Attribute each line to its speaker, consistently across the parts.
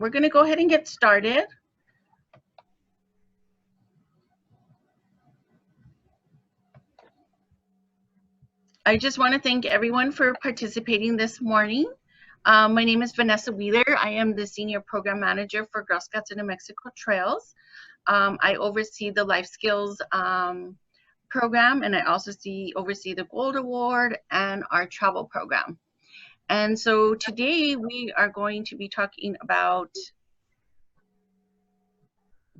Speaker 1: we're going to go ahead and get started. I just want to thank everyone for participating this morning. My name is Vanessa Wheeler. I am the Senior Program Manager for Girl Scouts of New Mexico Trails. I oversee the Life Skills program, and I also oversee the Gold Award and our travel program. And so today we are going to be talking about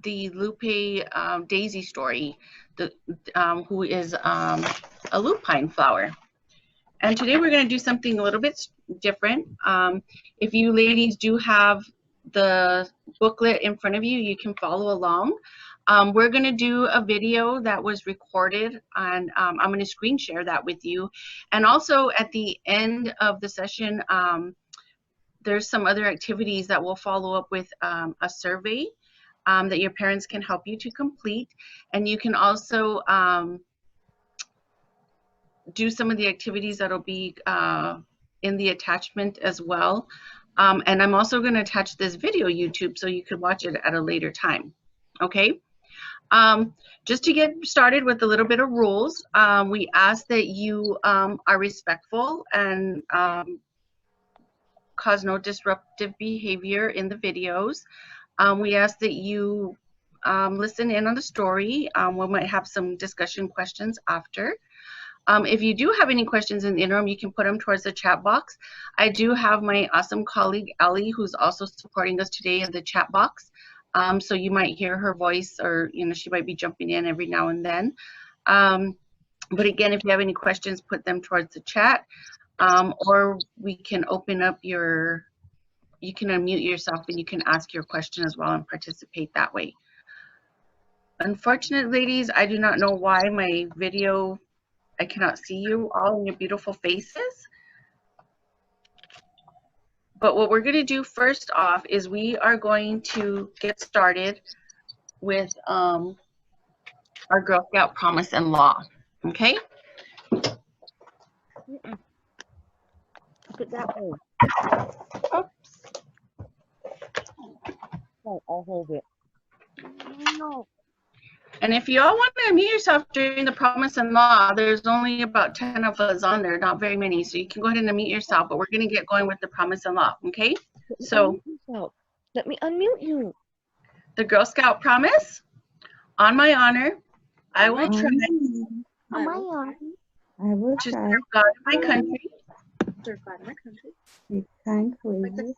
Speaker 1: the Lupe daisy story, who is a lupine flower. And today we're going to do something a little bit different. If you ladies do have the booklet in front of you, you can follow along. We're going to do a video that was recorded, and I'm going to screen share that with you. And also at the end of the session, there's some other activities that will follow up with a survey that your parents can help you to complete. And you can also do some of the activities that'll be in the attachment as well. And I'm also going to attach this video YouTube so you could watch it at a later time. Okay. Just to get started with a little bit of rules, we ask that you are respectful and cause no disruptive behavior in the videos. We ask that you listen in on the story. We might have some discussion questions after. If you do have any questions in the interim, you can put them towards the chat box. I do have my awesome colleague, Ellie, who's also supporting us today in the chat box. So you might hear her voice, or she might be jumping in every now and then. But again, if you have any questions, put them towards the chat. Or we can open up you can unmute yourself and you can ask your question as well and participate that way. Unfortunately, ladies, I do not know why my video, I cannot see you all in your beautiful faces. But what we're going to do first off is we are going to get started with our Girl Scout Promise and Law. Okay?
Speaker 2: Put that way.
Speaker 1: Oops.
Speaker 2: Oh, I'll hold it. No.
Speaker 1: And if you all want to unmute yourself during the Promise and Law, there's only about 10 of us on there, not very many. So you can go ahead and unmute yourself, but we're going to get going with the Promise and Law, okay? So,
Speaker 2: let me unmute you.
Speaker 1: The Girl Scout Promise. On my honor, I will try
Speaker 3: On my honor,
Speaker 4: I will
Speaker 1: to
Speaker 4: try
Speaker 1: serve God and my country,
Speaker 3: serve God and my country,
Speaker 4: be kind, courageous,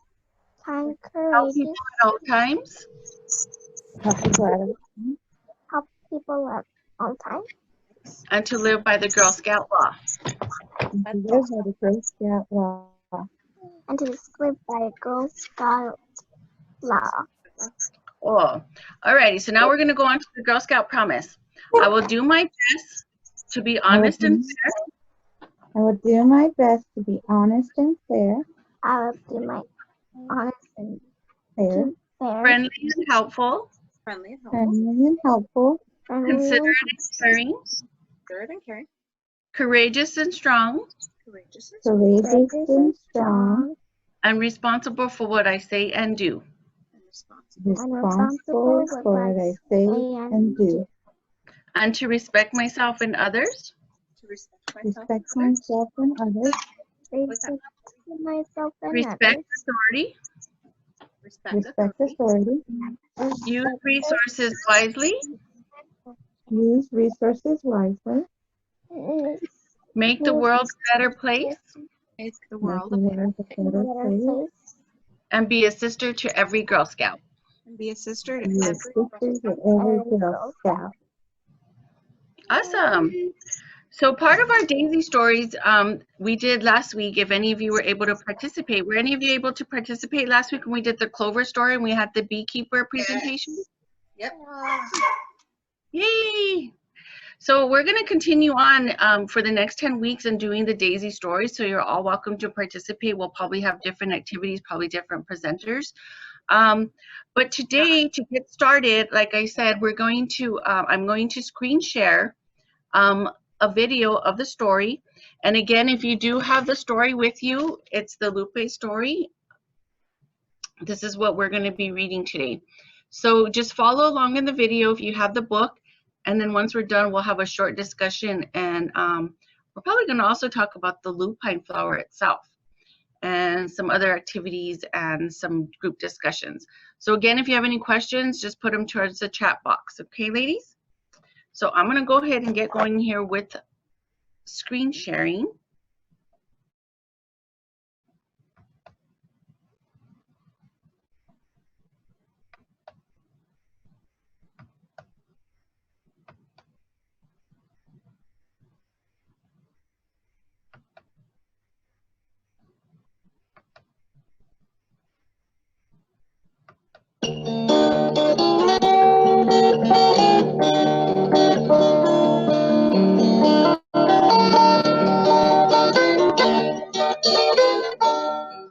Speaker 3: kind,
Speaker 1: help
Speaker 3: courageous,
Speaker 1: people at all times,
Speaker 4: help people out,
Speaker 3: help people at all times,
Speaker 1: and to live by the Girl Scout Law.
Speaker 4: and to live by the Girl Scout law.
Speaker 3: and to live by a Girl Scout law.
Speaker 1: Oh, alrighty. So now we're going to go on to the Girl Scout Promise. I will do my best to be honest and fair.
Speaker 4: I will do my best to be honest and fair,
Speaker 3: I will do my honest and
Speaker 4: fair,
Speaker 1: Friendly and helpful,
Speaker 3: friendly and
Speaker 4: friendly and helpful,
Speaker 1: considerate and caring, courageous and strong,
Speaker 3: courageous
Speaker 4: courageous and strong,
Speaker 1: and responsible for what I say and do.
Speaker 4: responsible for what I say and do,
Speaker 1: And to respect myself and others,
Speaker 4: respect myself and others,
Speaker 3: respect myself and
Speaker 1: respect authority,
Speaker 4: respect authority,
Speaker 1: use resources wisely,
Speaker 4: use resources wisely,
Speaker 3: others.
Speaker 1: make the world a better place,
Speaker 3: Make the
Speaker 4: make the world a better place,
Speaker 1: and be a sister to every Girl Scout.
Speaker 3: Be a sister
Speaker 4: be a sister to every Girl Scout.
Speaker 1: Awesome. So part of our Daisy Stories we did last week, if any of you were able to participate, were any of you able to participate last week when we did the Clover story and we had the beekeeper presentation?
Speaker 3: Yep.
Speaker 1: Yay! So we're going to continue on for the next 10 weeks and doing the Daisy Stories. So you're all welcome to participate. We'll probably have different activities, probably different presenters. But today, to get started, like I said, we're going to, I'm going to screen share a video of the story. And again, if you do have the story with you, it's the Lupe story. This is what we're going to be reading today. So just follow along in the video if you have the book, and then once we're done, we'll have a short discussion, and we're probably going to also talk about the lupine flower itself and some other activities and some group discussions. So again, if you have any questions, just put them towards the chat box. Okay, ladies? So I'm going to go ahead and get going here with screen sharing.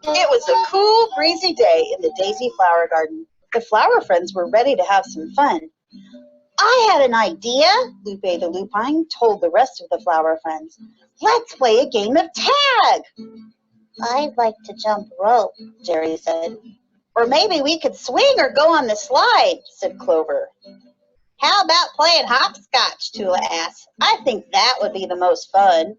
Speaker 5: It was a cool, breezy day in the daisy flower garden. The flower friends were ready to have some fun. I had an idea, Lupe the Lupine told the rest of the flower friends. Let's play a game of tag. I'd like to jump rope, Jerry said. Or maybe we could swing or go on the slide, said Clover. How about playing hopscotch, Tula asked. I think that would be the most fun.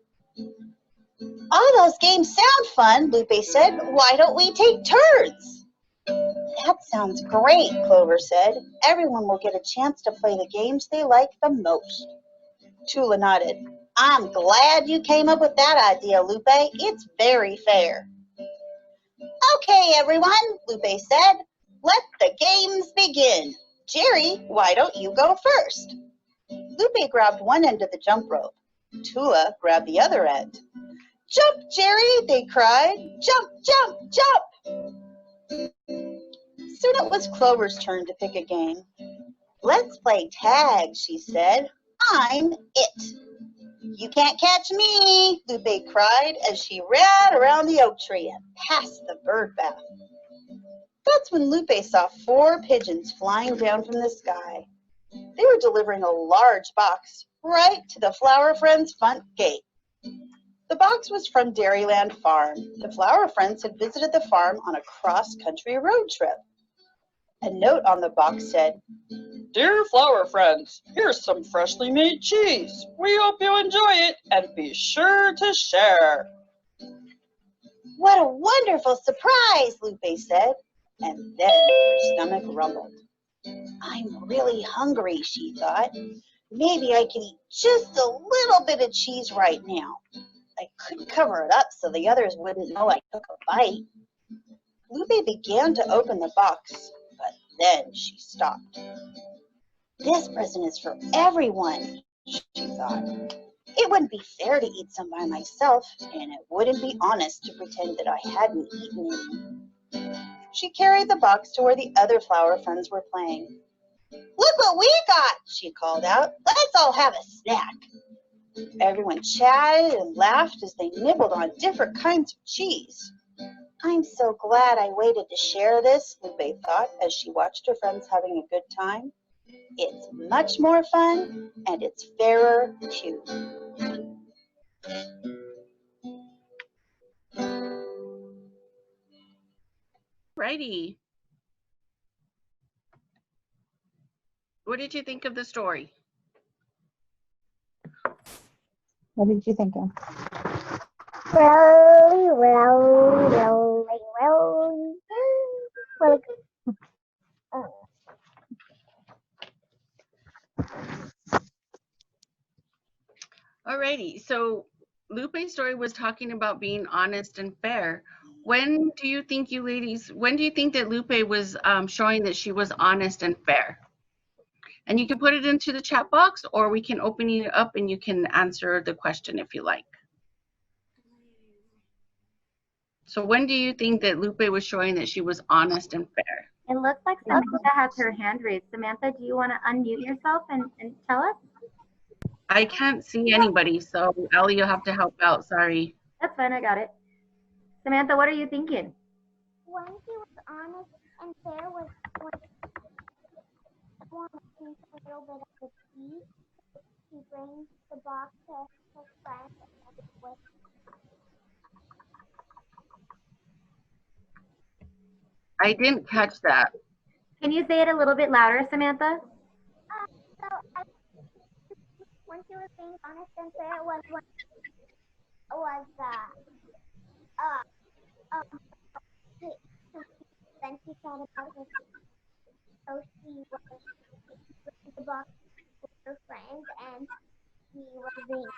Speaker 5: All those games sound fun, Lupe said. Why don't we take turns? That sounds great, Clover said. Everyone will get a chance to play the games they like the most. Tula nodded. I'm glad you came up with that idea, Lupe. It's very fair. Okay, everyone, Lupe said. Let the games begin. Jerry, why don't you go first? Lupe grabbed one end of the jump rope. Tula grabbed the other end. Jump, Jerry, they cried. Jump, jump, jump. Soon it was Clover's turn to pick a game. Let's play tag, she said. I'm it. You can't catch me, Lupe cried as she ran around the oak tree and past the bird bath. That's when Lupe saw 4 pigeons flying down from the sky. They were delivering a large box right to the Flower Friends' front gate. The box was from Dairyland Farm. The Flower Friends had visited the farm on a cross-country road trip. A note on the box said, Dear Flower Friends, here's some freshly made cheese. We hope you enjoy it and be sure to share. What a wonderful surprise, Lupe said, and then her stomach rumbled. I'm really hungry, she thought. Maybe I can eat just a little bit of cheese right now. I couldn't cover it up so the others wouldn't know I took a bite. Lupe began to open the box, but then she stopped. This present is for everyone, she thought. It wouldn't be fair to eat some by myself, and it wouldn't be honest to pretend that I hadn't eaten any. She carried the box to where the other flower friends were playing. Look what we got, she called out. Let's all have a snack. Everyone chatted and laughed as they nibbled on different kinds of cheese. I'm so glad I waited to share this, Lupe thought as she watched her friends having a good time. It's much more fun, and it's fairer, too.
Speaker 1: Righty. What did you think of the story?
Speaker 4: What did you think of?
Speaker 3: Well,
Speaker 1: Alrighty, so Lupe's story was talking about being honest and fair. When do you think that Lupe was showing that she was honest and fair? And you can put it into the chat box, or we can open it up and you can answer the question if you like. So when do you think that Lupe was showing that she was honest and fair?
Speaker 6: It looks like Samantha has her hand raised. Samantha, do you want to unmute yourself and tell us?
Speaker 1: I can't see anybody, so Ellie, you'll have to help out. Sorry.
Speaker 6: That's fine, I got it. Samantha, what are you thinking?
Speaker 3: when she was honest and fair was when she wanted to take a little bit of the tea. She brings the box to her friend and with
Speaker 1: I didn't catch that.
Speaker 6: Can you say it a little bit louder, Samantha?
Speaker 3: So when she was being honest and fair was when then she thought about her. So she was in the box with her friend and she was being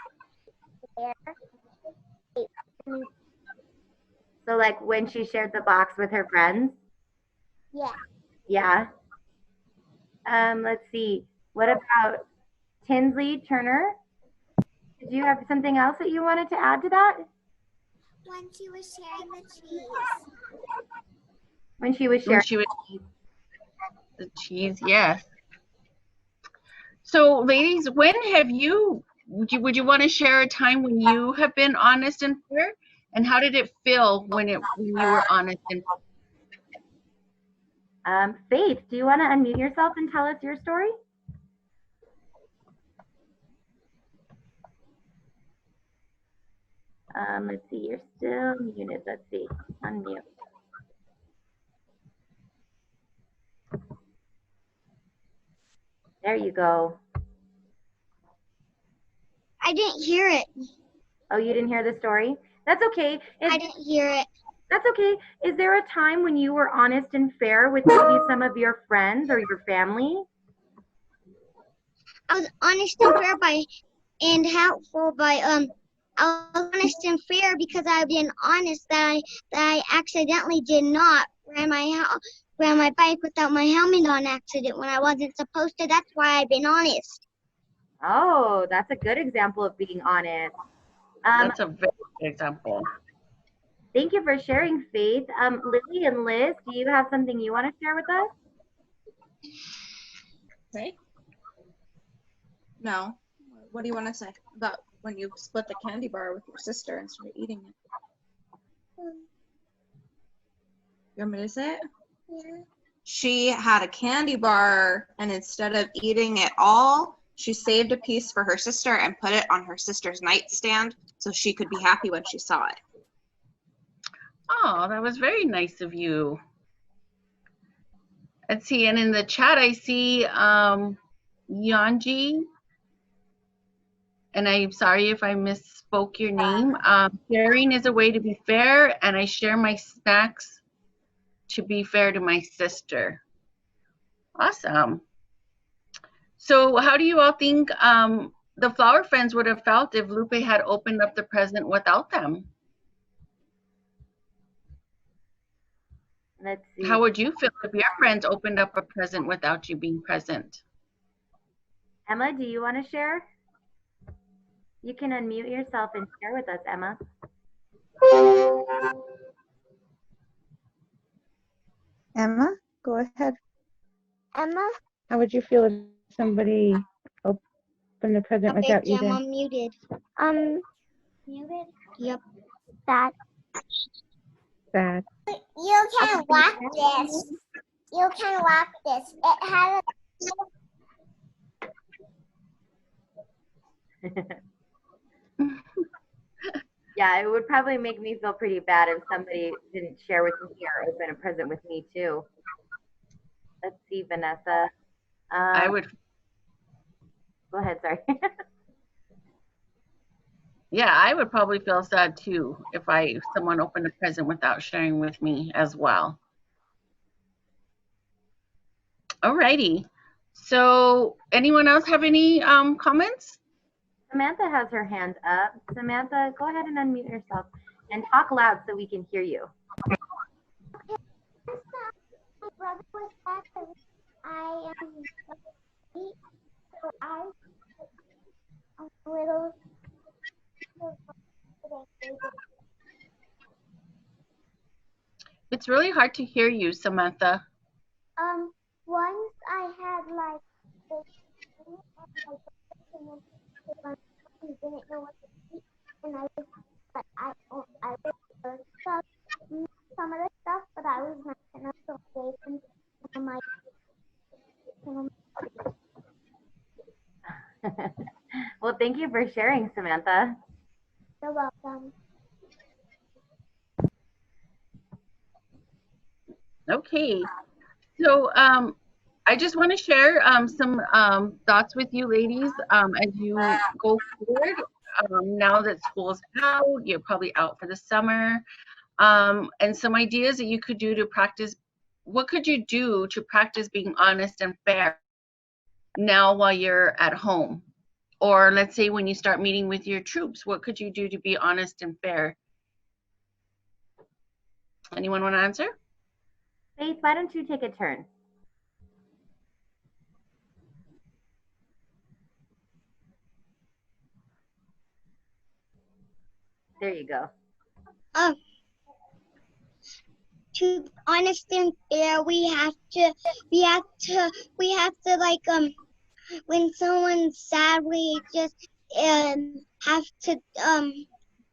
Speaker 3: fair.
Speaker 6: So like when she shared the box with her friends?
Speaker 3: Yeah.
Speaker 6: Yeah. Let's see. What about Tinsley Turner? Did you have something else that you wanted to add to that?
Speaker 3: When she was sharing the cheese.
Speaker 6: When she was
Speaker 1: When
Speaker 6: sharing.
Speaker 1: she was the cheese, yes. So, ladies, when have you? Would you want to share a time when you have been honest and fair, and how did it feel when you were honest and fair?
Speaker 6: Faith, do you want to unmute yourself and tell us your story? Let's see, you're still muted. Let's see, unmute. There you go.
Speaker 3: I didn't hear it.
Speaker 6: Oh, you didn't hear the story? That's okay.
Speaker 3: I didn't hear it.
Speaker 6: That's okay. Is there a time when you were honest and fair with maybe some of your friends or your family?
Speaker 3: I was honest and fair and helpful I was honest and fair because I've been honest that I accidentally did not ran my bike without my helmet on accident when I wasn't supposed to. That's why I've been honest.
Speaker 6: Oh, that's a good example of being honest.
Speaker 1: That's a very good example.
Speaker 6: Thank you for sharing, Faith. Lily and Liz, do you have something you want to share with us?
Speaker 7: Okay. No. What do you want to say about when you split the candy bar with your sister and started eating it? You want me to say it?
Speaker 3: Yeah.
Speaker 7: She had a candy bar, and instead of eating it all, she saved a piece for her sister and put it on her sister's nightstand so she could be happy when she saw it.
Speaker 1: Oh, that was very nice of you. Let's see, and in the chat I see Yanji, and I'm sorry if I misspoke your name. Sharing is a way to be fair, and I share my snacks to be fair to my sister. Awesome. So how do you all think the flower friends would have felt if Lupe had opened up the present without them?
Speaker 6: Let's see.
Speaker 1: How would you feel if your friends opened up a present without you being present?
Speaker 6: Emma, do you want to share? You can unmute yourself and share with us, Emma.
Speaker 4: Emma, go ahead.
Speaker 3: Emma?
Speaker 4: How would you feel if somebody opened the present without you there?
Speaker 3: I'm muted. Muted? Yep. Sad.
Speaker 4: Sad.
Speaker 3: You can watch this. You can watch this. It has
Speaker 6: Yeah, it would probably make me feel pretty bad if somebody didn't share with me or open a present with me too. Let's see, Vanessa.
Speaker 1: I would.
Speaker 6: Go ahead, sorry.
Speaker 1: Yeah, I would probably feel sad too if someone opened a present without sharing with me as well. Alrighty. So anyone else have any comments?
Speaker 6: Samantha has her hand up. Samantha, go ahead and unmute yourself and talk loud so we can hear you.
Speaker 3: my brother was back and I am so I'm a little
Speaker 1: It's really hard to hear you, Samantha.
Speaker 3: once I had like this thing and my didn't know what to eat and I was stuff some of the stuff but I was nice enough to gave him some of my
Speaker 6: Well, thank you for sharing, Samantha.
Speaker 3: You're welcome.
Speaker 1: Okay. So I just want to share some thoughts with you ladies as you go forward. Now that school's out, you're probably out for the summer, and some ideas that you could do to practice. What could you do to practice being honest and fair now while you're at home? Or let's say when you start meeting with your troops, what could you do to be honest and fair? Anyone want to answer?
Speaker 6: Faith, why don't you take a turn? There you go.
Speaker 3: To be honest and fair, we have to like when someone's sad, we just have to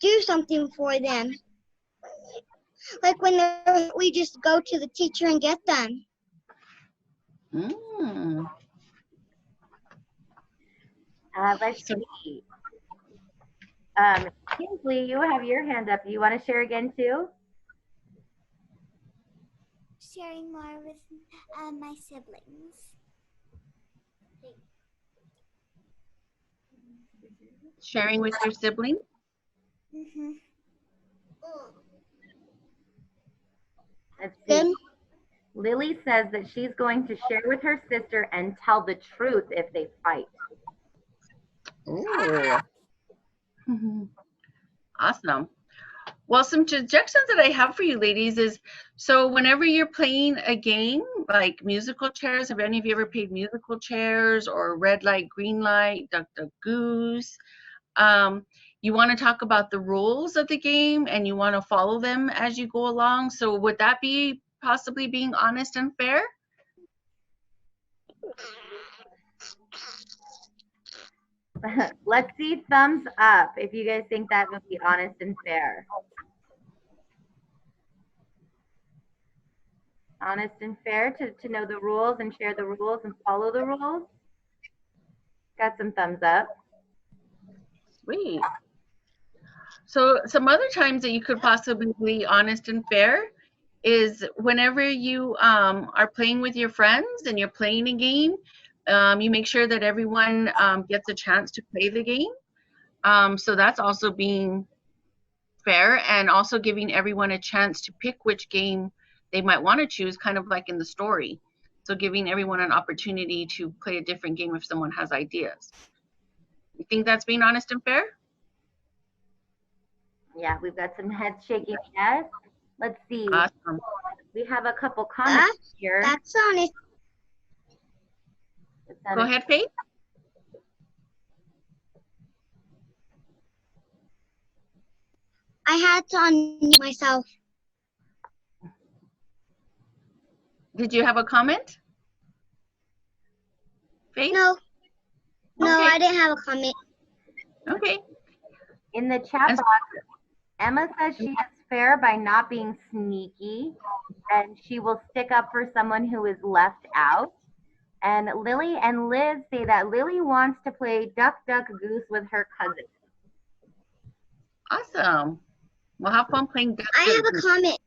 Speaker 3: do something for them. Like when we just go to the teacher and get them.
Speaker 1: Mm.
Speaker 6: Let's see. Kingsley, you have your hand up. You want to share again too?
Speaker 3: Sharing more with my siblings.
Speaker 1: Sharing with your siblings?
Speaker 3: Mm-hmm.
Speaker 6: Let's see. Lily says that she's going to share with her sister and tell the truth if they fight.
Speaker 1: Ooh. Awesome. Well, some suggestions that I have for you ladies is, so whenever you're playing a game like musical chairs, have any of you ever played musical chairs or red light, green light, duck, duck, goose? You want to talk about the rules of the game and you want to follow them as you go along. So would that be possibly being honest and fair?
Speaker 6: Let's see thumbs up if you guys think that would be honest and fair. Honest and fair to know the rules and share the rules and follow the rules. Got some thumbs up.
Speaker 1: Sweet. So some other times that you could possibly be honest and fair is whenever you are playing with your friends and you're playing a game, you make sure that everyone gets a chance to play the game. So that's also being fair and also giving everyone a chance to pick which game they might want to choose, kind of like in the story. So giving everyone an opportunity to play a different game if someone has ideas. You think that's being honest and fair?
Speaker 6: Yeah, we've got some heads shaking yes. Let's see.
Speaker 1: Awesome.
Speaker 6: We have a couple comments here.
Speaker 3: That's honest.
Speaker 1: Go ahead, Faith.
Speaker 3: I had to unmute myself.
Speaker 1: Did you have a comment? Faith?
Speaker 3: No,
Speaker 1: Okay.
Speaker 3: I didn't have a comment.
Speaker 1: Okay.
Speaker 6: In the chat box, Emma says she is fair by not being sneaky, and she will stick up for someone who is left out. And Lily and Liz say that Lily wants to play Duck, Duck, Goose with her cousin.
Speaker 1: Awesome. We'll have fun playing Duck,
Speaker 3: I
Speaker 1: Duck,
Speaker 3: have a
Speaker 1: Goose.
Speaker 3: comment.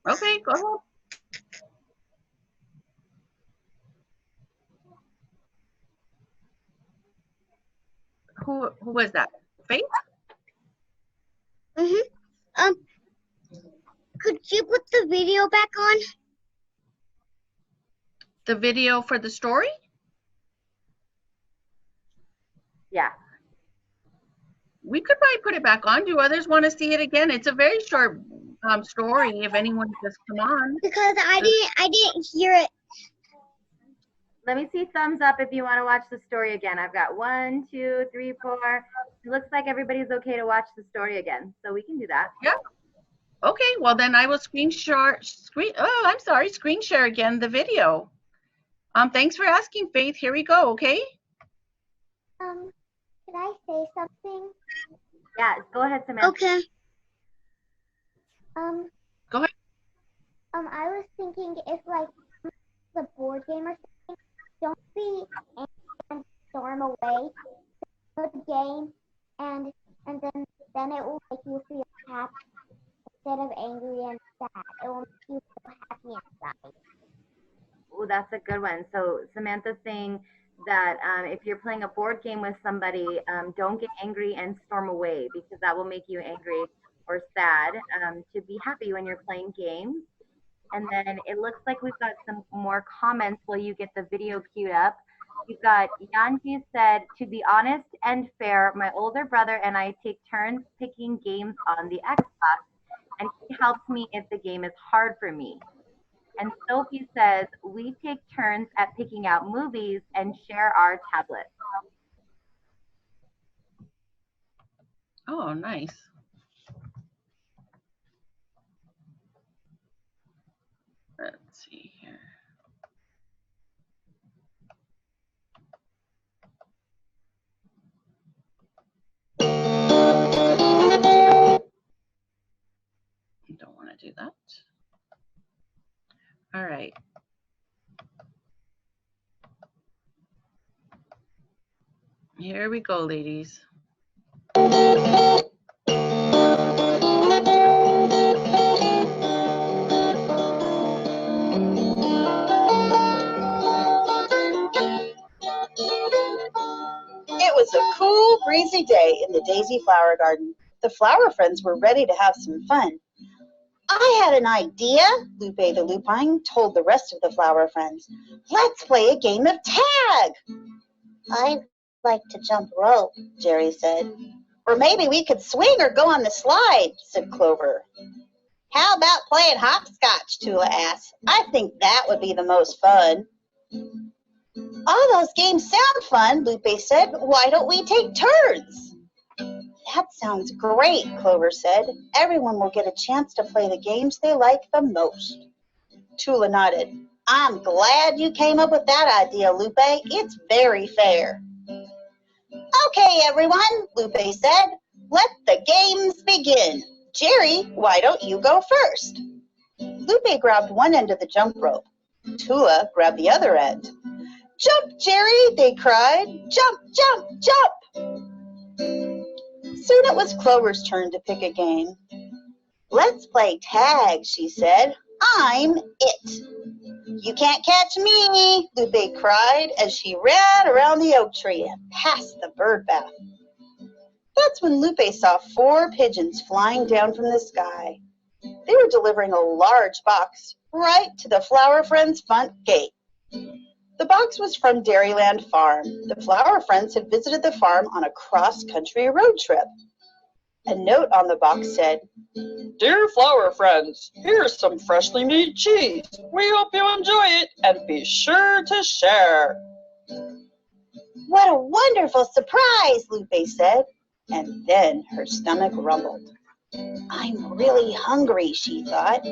Speaker 1: Okay, go ahead. Who was that? Faith?
Speaker 3: Mm-hmm. Could you put the video back on?
Speaker 1: The video for the story?
Speaker 6: Yeah.
Speaker 3: Mm-hmm.
Speaker 1: We could probably put it back on. Do others want to see it again? It's a very short story. If anyone just come on.
Speaker 3: Because I didn't hear it.
Speaker 6: Let me see thumbs up if you want to watch the story again. I've got 1, 2, 3, 4. It looks like everybody's okay to watch the story again, so we can do that.
Speaker 1: Yeah. Okay. Well, then I will screen share again the video. Thanks for asking, Faith. Here we go. Okay.
Speaker 3: Can I say something?
Speaker 6: Yeah. Go ahead, Samantha.
Speaker 3: Okay.
Speaker 1: Go ahead.
Speaker 3: I was thinking if like the board game or something, don't be angry and storm away. Go the game and then it will make you feel happy. instead of angry and sad. It will make you feel happy inside.
Speaker 6: Oh, that's a good one. So Samantha's saying that if you're playing a board game with somebody, don't get angry and storm away because that will make you angry or sad. To be happy when you're playing games. And then it looks like we've got some more comments while you get the video queued up. You've got Yanji said, to be honest and fair, my older brother and I take turns picking games on the Xbox, and he helps me if the game is hard for me. And Sophie says, we take turns at picking out movies and share our tablets.
Speaker 1: Oh, nice. Let's see here. You don't want to do that. All right. Here we go, ladies.
Speaker 5: It was a cool, breezy day in the daisy flower garden. The flower friends were ready to have some fun. I had an idea, Lupe the Lupine told the rest of the flower friends. Let's play a game of tag. I'd like to jump rope, Jerry said. Or maybe we could swing or go on the slide, said Clover. How about playing hopscotch, Tula asked. I think that would be the most fun. All those games sound fun, Lupe said. Why don't we take turns? That sounds great, Clover said. Everyone will get a chance to play the games they like the most. Tula nodded. I'm glad you came up with that idea, Lupe. It's very fair. Okay, everyone, Lupe said. Let the games begin. Jerry, why don't you go first? Lupe grabbed one end of the jump rope. Tula grabbed the other end. Jump, Jerry, they cried. Jump, jump, jump. Soon it was Clover's turn to pick a game. Let's play tag, she said. I'm it. You can't catch me, Lupe cried as she ran around the oak tree and past the bird bath. That's when Lupe saw 4 pigeons flying down from the sky. They were delivering a large box right to the Flower Friends' front gate. The box was from Dairyland Farm. The Flower Friends had visited the farm on a cross-country road trip. A note on the box said, Dear Flower Friends, here's some freshly made cheese. We hope you enjoy it and be sure to share. What a wonderful surprise, Lupe said, and then her stomach rumbled. I'm really hungry, she thought.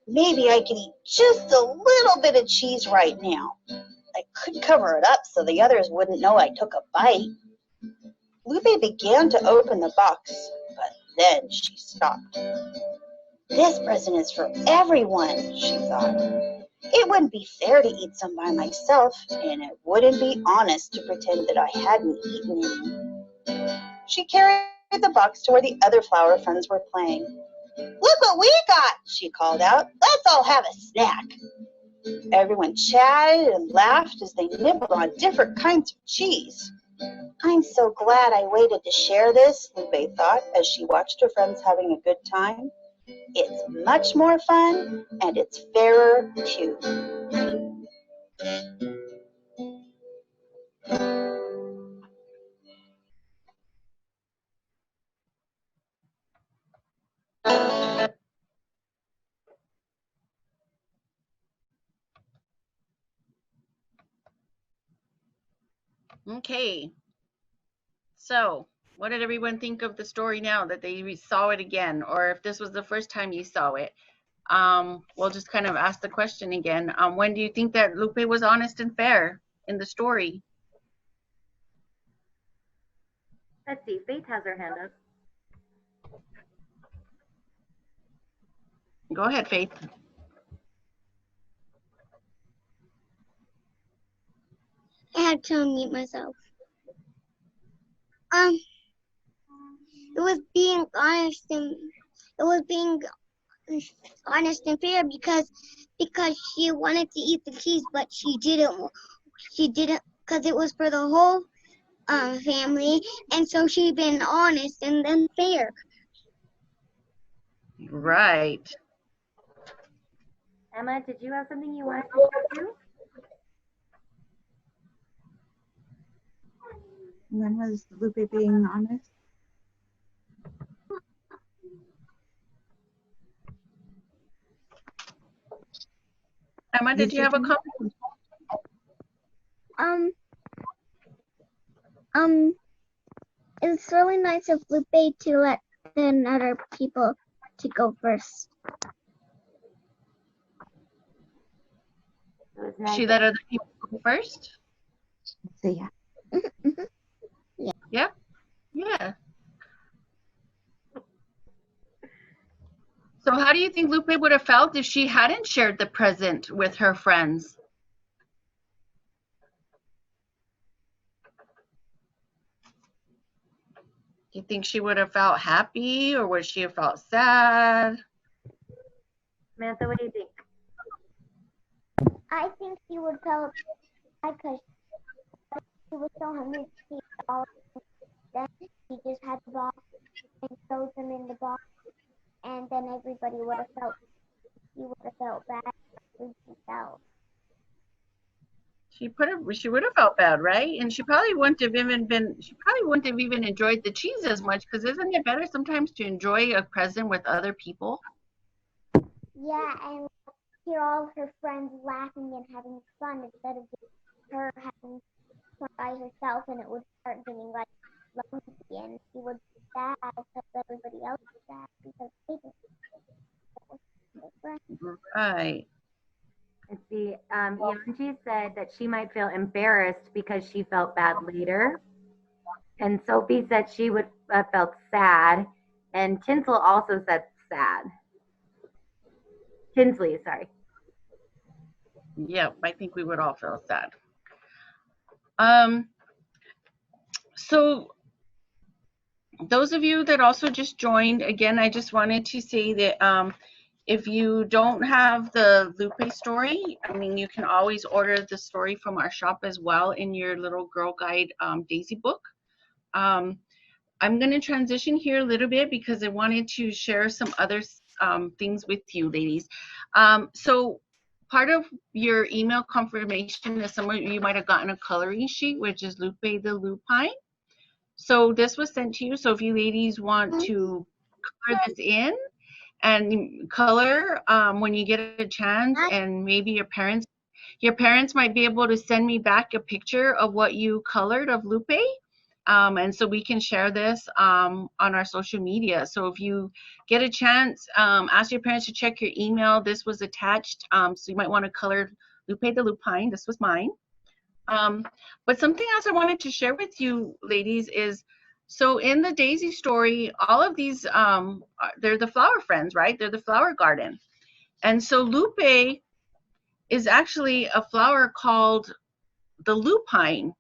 Speaker 5: Maybe I can eat just a little bit of cheese right now. I could cover it up so the others wouldn't know I took a bite. Lupe began to open the box, but then she stopped. This present is for everyone, she thought. It wouldn't be fair to eat some by myself, and it wouldn't be honest to pretend that I hadn't eaten any. She carried the box to where the other flower friends were playing. Look what we got, she called out. Let's all have a snack. Everyone chatted and laughed as they nibbled on different kinds of cheese. I'm so glad I waited to share this, Lupe thought as she watched her friends having a good time. It's much more fun, and it's fairer, too.
Speaker 1: Okay. So, what did everyone think of the story now that they saw it again, or if this was the first time you saw it? We'll just kind of ask the question again. When do you think that Lupe was honest and fair in the story?
Speaker 6: Let's see, Faith has her hand up.
Speaker 1: Go ahead, Faith.
Speaker 3: I had to unmute myself. It was being honest and it was being honest and fair because she wanted to eat the cheese, but she didn't because it was for the whole family, and so she'd been honest and then fair.
Speaker 1: Right.
Speaker 6: Emma, did you have something you wanted to share too?
Speaker 5: When was Lupe being honest?
Speaker 1: Emma, did you have a comment?
Speaker 3: It's really nice of Lupe to let the other people to go first.
Speaker 6: It was nice.
Speaker 1: She let other people go first?
Speaker 5: So yeah.
Speaker 1: Yeah. Yeah. So how do you think Lupe would have felt if she hadn't shared the present with her friends? Do you think she would have felt happy, or would she have felt sad?
Speaker 6: Samantha, what do you think?
Speaker 3: I think she would feel bad because she was so hungry to eat all of them. Then she just had the box and throws them in the box, and then everybody would have felt bad.
Speaker 1: She would have felt bad, right? And she probably wouldn't have even enjoyed the cheese as much, because isn't it better sometimes to enjoy a present with other people?
Speaker 3: Yeah, and hear all of her friends laughing and having fun instead of just her having fun by herself, and it would start getting like lonely, and she would be sad because everybody else was sad because they didn't.
Speaker 1: Right.
Speaker 6: Let's see. Yanji said that she might feel embarrassed because she felt bad later. And Sophie said she would have felt sad. And Tinsel also said sad. Tinsley, sorry.
Speaker 1: Yeah, I think we would all feel sad. So those of you that also just joined, again, I just wanted to say that if you don't have the Lupe story, I mean, you can always order the story from our shop as well in your little Girl Guide Daisy book. I'm going to transition here a little bit because I wanted to share some other things with you, ladies. So part of your email confirmation is some of you might have gotten a coloring sheet, which is Lupe the Lupine. So this was sent to you. So if you ladies want to color this in and color when you get a chance, and maybe your parents might be able to send me back a picture of what you colored of Lupe. And so we can share this on our social media. So if you get a chance, ask your parents to check your email. This was attached. So you might want to color Lupe the Lupine. This was mine. But something else I wanted to share with you, ladies, is so in the Daisy story, all of these, they're the flower friends, right? They're the flower garden. And so Lupe is actually a flower called the lupine.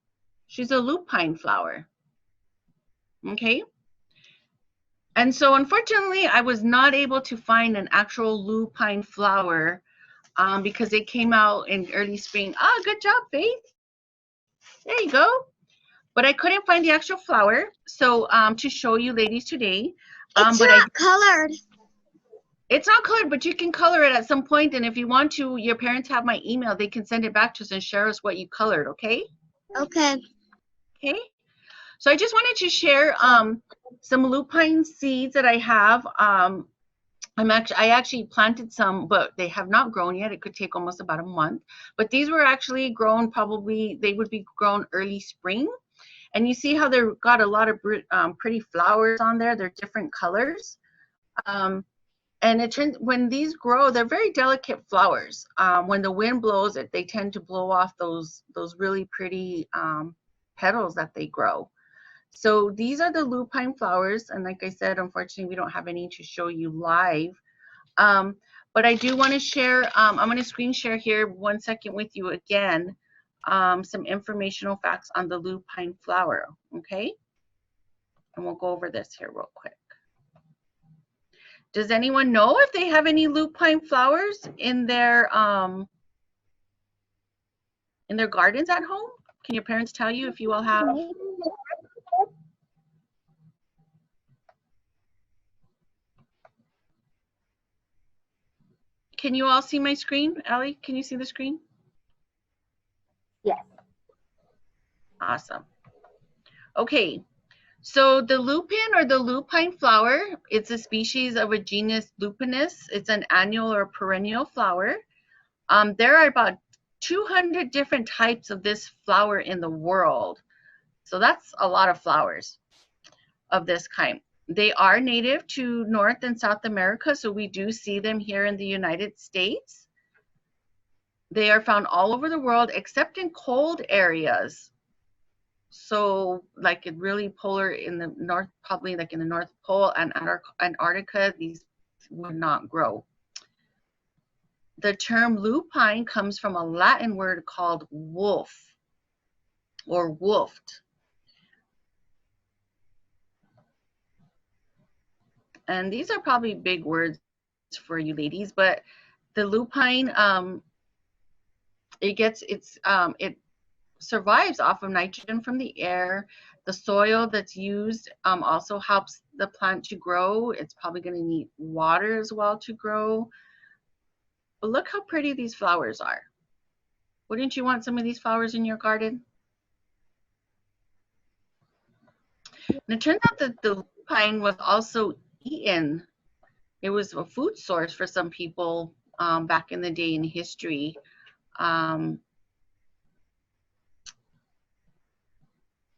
Speaker 1: She's a lupine flower. Okay. And so unfortunately, I was not able to find an actual lupine flower because it came out in early spring. Ah, good job, Faith. There you go. But I couldn't find the actual flower, so to show you ladies today.
Speaker 3: It's not colored.
Speaker 1: It's not colored, but you can color it at some point, and if you want to, your parents have my email. They can send it back to us and share us what you colored, okay?
Speaker 3: Okay.
Speaker 1: Okay. So I just wanted to share some lupine seeds that I have. I actually planted some, but they have not grown yet. It could take almost about a month. But these were actually grown they would be grown early spring. And you see how they've got a lot of pretty flowers on there. They're different colors. And when these grow, they're very delicate flowers. When the wind blows, they tend to blow off those really pretty petals that they grow. So these are the lupine flowers. And like I said, unfortunately, we don't have any to show you live. But I do want to share, I'm going to screen share here 1 second with you again. Some informational facts on the lupine flower, okay? And we'll go over this here real quick. Does anyone know if they have any lupine flowers in their gardens at home? Can your parents tell you if you all have? Can you all see my screen? Ellie, can you see the screen?
Speaker 6: Yes.
Speaker 1: Awesome. Okay, so the lupin or the lupine flower, it's a species of a genus Lupinus. It's an annual or perennial flower. There are about 200 different types of this flower in the world. So that's a lot of flowers of this kind. They are native to North and South America, so we do see them here in the United States. They are found all over the world except in cold areas. So like in really polar in the north, probably like in the North Pole and Antarctica, these would not grow. The term lupine comes from a Latin word called wolf or wolfed. And these are probably big words for you ladies, but the lupine, it survives off of nitrogen from the air. The soil that's used also helps the plant to grow. It's probably going to need water as well to grow. But look how pretty these flowers are. Wouldn't you want some of these flowers in your garden? And it turns out that the lupine was also eaten. It was a food source for some people back in the day in history. And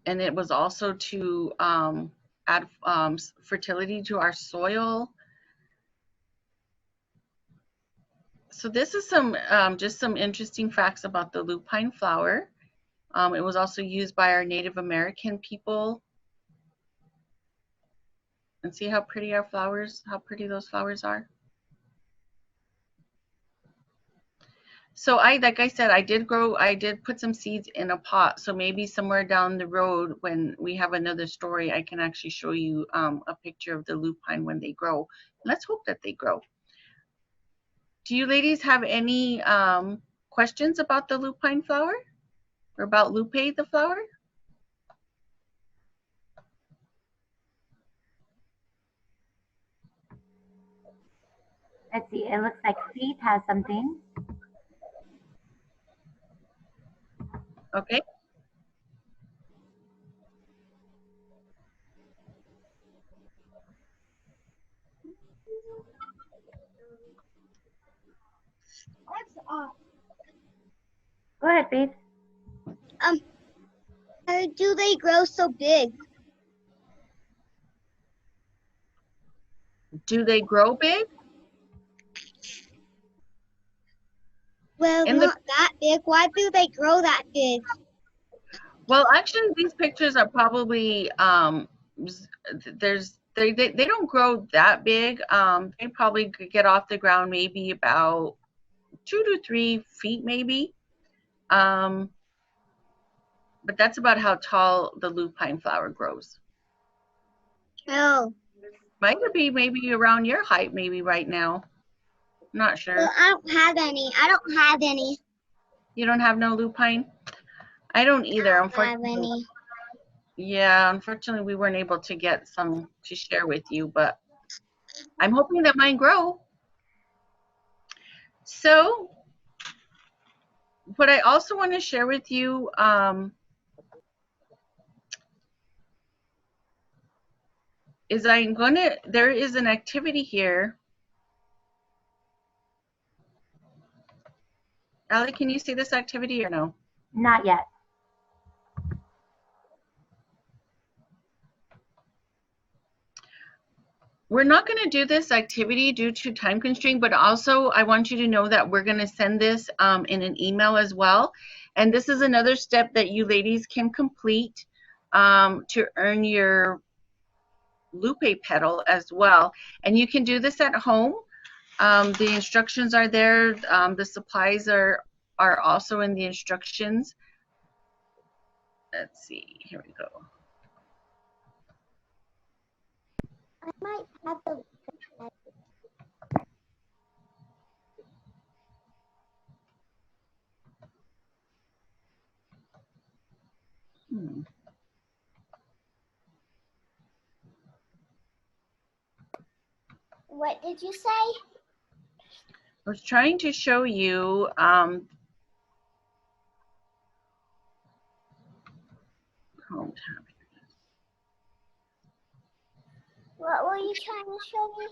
Speaker 1: it was also to add fertility to our soil. So this is some just some interesting facts about the lupine flower. It was also used by our Native American people. And see how pretty our flowers, how pretty those flowers are. So like I said, I did put some seeds in a pot. So maybe somewhere down the road when we have another story, I can actually show you a picture of the lupine when they grow. Let's hope that they grow. Do you ladies have any questions about the lupine flower or about Lupe the flower?
Speaker 6: Let's see. It looks like Faith has something.
Speaker 1: Okay.
Speaker 6: Go ahead, Faith.
Speaker 3: How do they grow so big?
Speaker 1: Do they grow big?
Speaker 3: Well, not that big. Why do they grow that big?
Speaker 1: Well, actually, these pictures are probably they don't grow that big. They probably could get off the ground maybe about 2 to 3 feet, maybe. But that's about how tall the lupine flower grows.
Speaker 3: Oh.
Speaker 1: Might be maybe around your height, maybe right now. I'm not sure.
Speaker 3: Well, I don't have any. I don't have any.
Speaker 1: You don't have no lupine? I don't either.
Speaker 3: I don't have any.
Speaker 1: Yeah, unfortunately, we weren't able to get some to share with you, but I'm hoping that mine grow. So, what I also want to share with you is there is an activity here. Allie, can you see this activity or no?
Speaker 6: Not yet.
Speaker 1: We're not going to do this activity due to time constraint, but also I want you to know that we're going to send this in an email as well. And this is another step that you ladies can complete to earn your Lupe petal as well. And you can do this at home. The instructions are there. The supplies are also in the instructions. Let's see, here we go.
Speaker 3: I might have the What did you say?
Speaker 1: I was trying to show you
Speaker 3: What were you trying to show me?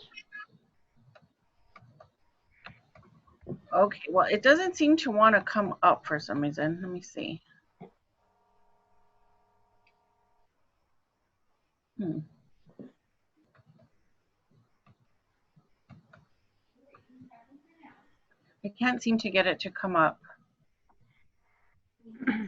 Speaker 1: okay, well, it doesn't seem to want to come up for some reason. Let me see. I can't seem to get it to come up.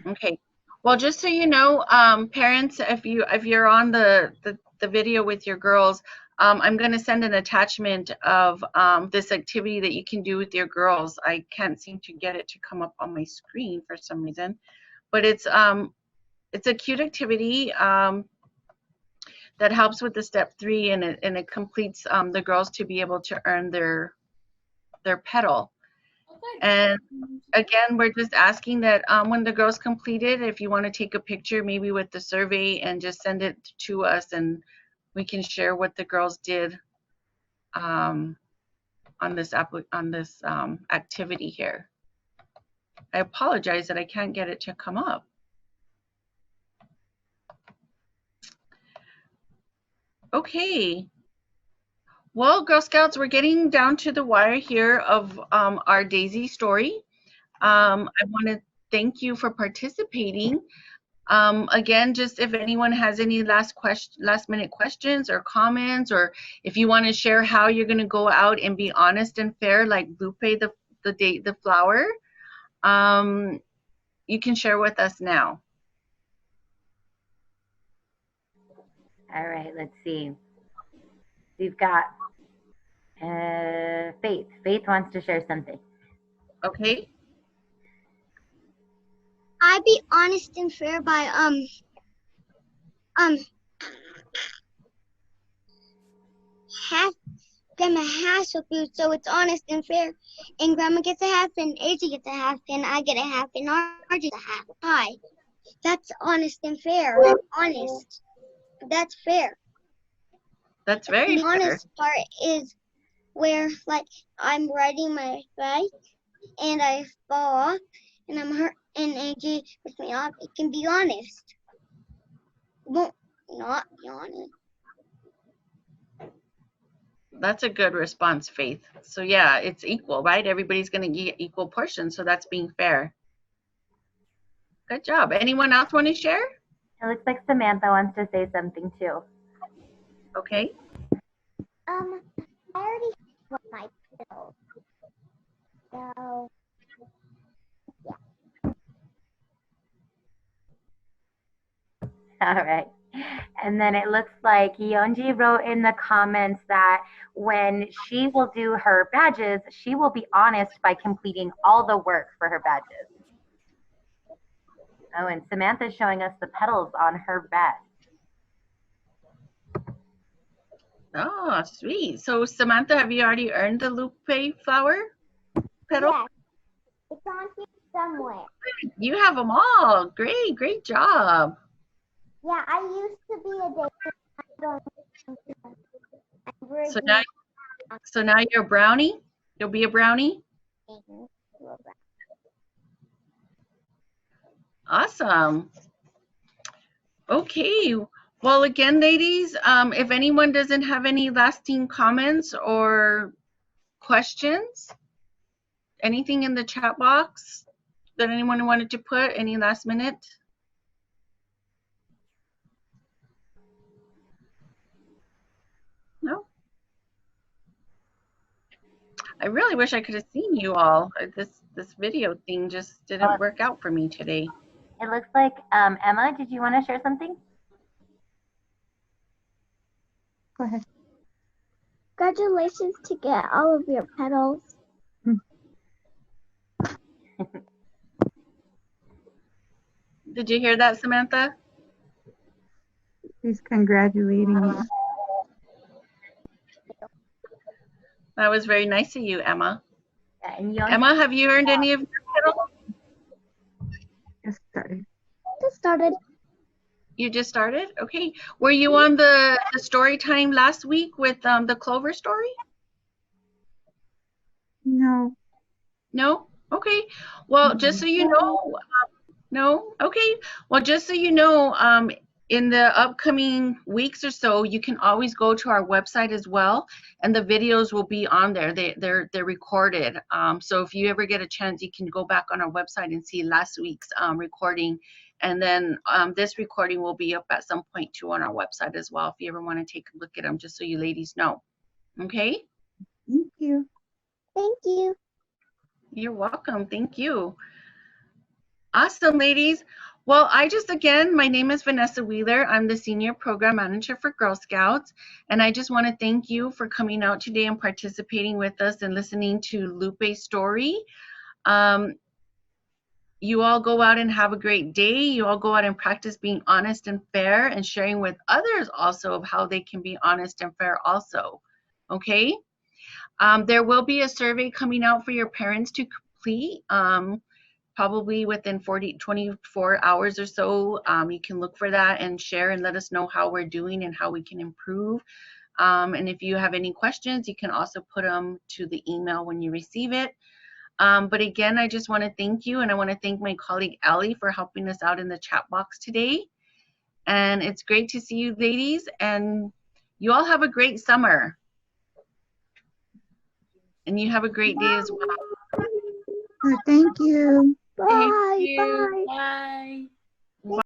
Speaker 1: Okay. Well, just so you know, parents, if you're on the video with your girls, I'm going to send an attachment of this activity that you can do with your girls. I can't seem to get it to come up on my screen for some reason, but it's a cute activity that helps with the step 3, and it completes the girls to be able to earn their pedal. And again, we're just asking that when the girls complete it, if you want to take a picture maybe with the survey and just send it to us, and we can share what the girls did on this activity here. I apologize that I can't get it to come up. Okay. Well, Girl Scouts, we're getting down to the wire here of our Daisy story. I want to thank you for participating. Again, just if anyone has any last minute questions or comments, or if you want to share how you're going to go out and be honest and fair, like Lupe the flower, you can share with us now.
Speaker 6: All right, let's see. We've got Faith. Faith wants to share something.
Speaker 1: Okay.
Speaker 3: I'd be honest and fair by Grandma has her food, so it's honest and fair. And Grandma gets a half, and AJ gets a half, and I get a half, and RJ gets a half. Hi. That's honest and fair. Honest. That's fair.
Speaker 1: That's very
Speaker 3: the
Speaker 1: fair.
Speaker 3: honest part is where, like, I'm riding my bike and I fall off and I'm hurt and AJ puts me off. It can be honest. It won't not be honest.
Speaker 1: That's a good response, Faith. So yeah, it's equal, right? Everybody's going to get equal portions, so that's being fair. Good job. Anyone else want to share?
Speaker 6: It looks like Samantha wants to say something too.
Speaker 1: Okay.
Speaker 3: I already have my pills. So yeah.
Speaker 6: All right. And then it looks like Yonji wrote in the comments that when she will do her badges, she will be honest by completing all the work for her badges. Oh, and Samantha's showing us the petals on her vest.
Speaker 1: Oh, sweet. So Samantha, have you already earned the Lupe flower petal?
Speaker 3: Yes. It's on here somewhere.
Speaker 1: You have them all. Great, great job.
Speaker 3: Yeah, I used to be a Daisy.
Speaker 1: So now you're a brownie? You'll be a brownie? Awesome. Okay. Well, again, ladies, if anyone doesn't have any lasting comments or questions, anything in the chat box that anyone wanted to put, any last minute? No? I really wish I could have seen you all. This video thing just didn't work out for me today.
Speaker 6: It looks like, Emma, did you want to share something?
Speaker 4: Go ahead.
Speaker 3: Congratulations to get all of your petals.
Speaker 1: Did you hear that, Samantha?
Speaker 4: She's congratulating you.
Speaker 1: That was very nice of you, Emma.
Speaker 6: Yeah, and Yonji,
Speaker 1: Emma, have you earned any of your petals?
Speaker 4: Just started.
Speaker 3: Just started.
Speaker 1: You just started? Okay. Were you on the story time last week with the Clover story?
Speaker 4: No.
Speaker 1: No? Okay. Well, just so you know, no? Okay. Well, just so you know, in the upcoming weeks or so, you can always go to our website as well, and the videos will be on there. They're recorded. So if you ever get a chance, you can go back on our website and see last week's recording, and then this recording will be up at some point too on our website as well. If you ever want to take a look at them, just so you ladies know. Okay.
Speaker 4: Thank you.
Speaker 3: Thank you.
Speaker 1: You're welcome. Thank you. Awesome, ladies. Well, again, my name is Vanessa Wheeler. I'm the Senior Program Manager for Girl Scouts. And I just want to thank you for coming out today and participating with us and listening to Lupe's story. You all go out and have a great day. You all go out and practice being honest and fair and sharing with others also of how they can be honest and fair also. Okay? There will be a survey coming out for your parents to complete. Probably within 24 hours or so. You can look for that and share and let us know how we're doing and how we can improve. And if you have any questions, you can also put them to the email when you receive it. But again, I just want to thank you, and I want to thank my colleague Allie for helping us out in the chat box today. And it's great to see you ladies, and you all have a great summer. And you have a great day as well.
Speaker 4: Thank you.
Speaker 3: Bye.
Speaker 1: Thank you.
Speaker 3: Bye.
Speaker 8: Bye.